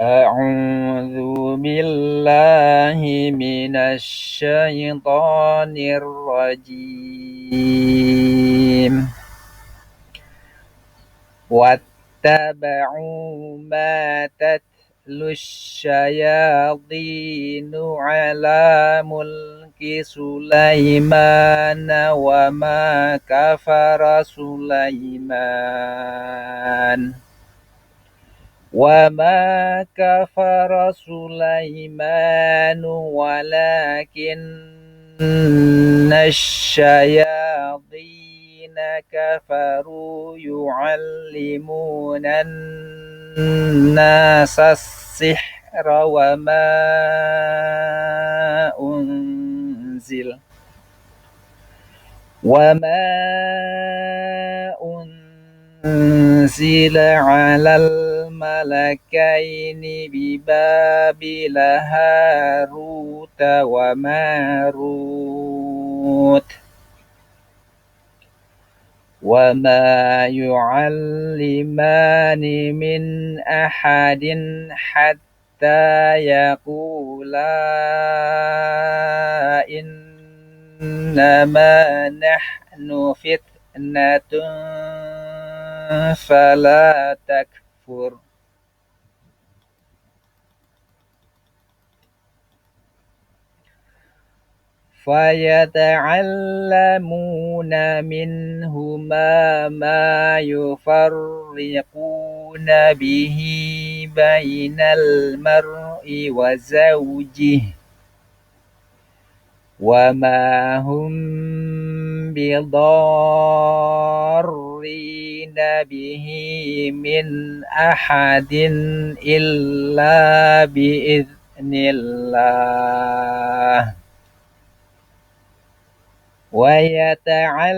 أعوذ بالله من الشيطان الرجيم واتبعوا ما تتلو الشياطين على ملك سليمان وما كفر سليمان ولكن الشياطين كفروا يعلمون الناس السحر وما أنزل على الملكين ببابل هاروت وماروت وما يعلمان من أحد حتى يقولا إنما نحن فتنة فلا تكفر فيتعلمون منهما ما يفرقون به بين المرء وزوجه وما هم بضارين به من أحد إلا بإذن الله ويتعلمون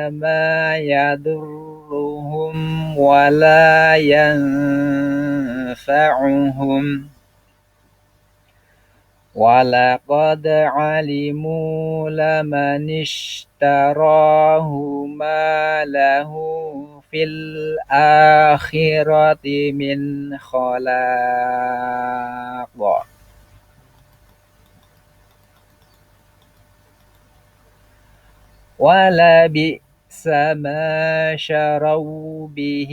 ما يضرهم ولا ينفعهم ولقد علموا لمن اشتراه ما له في الآخرة من خلاق ولبئس ما شروا به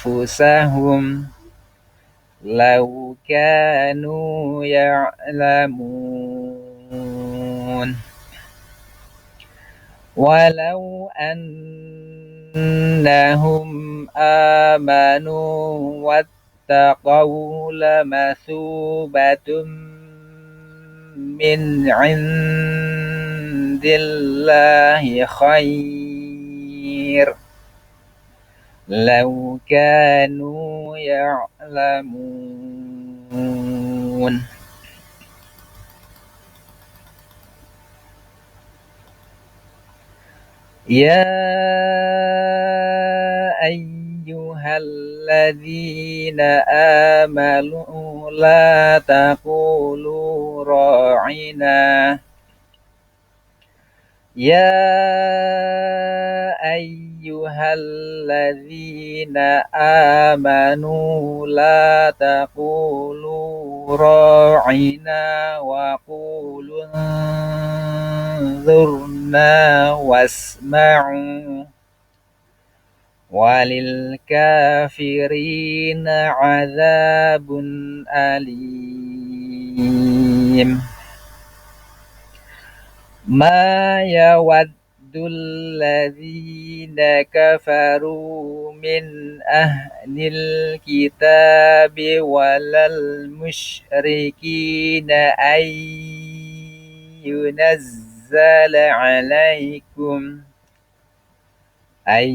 أنفسهم لو كانوا يعلمون ولو أنهم آمنوا واتقوا لمثوبة من عند الله خير لو كانوا يعلمون يا أيها الذين آمنوا لا تقولوا راعنا يا أيها الذين آمنوا لا تقولوا راعنا وقولوا انظرنا واسمعوا وللكافرين عذاب أليم ما يود الذين كفروا من أهل الكتاب ولا المشركين أن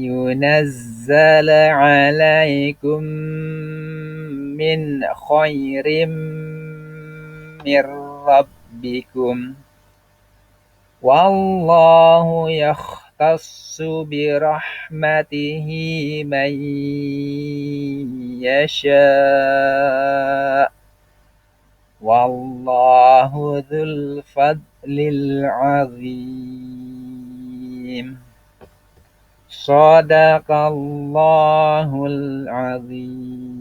ينزل عليكم من خير من ربكم والله يختص برحمته من يشاء والله ذو الفضل العظيم. Sadaqallahul azim.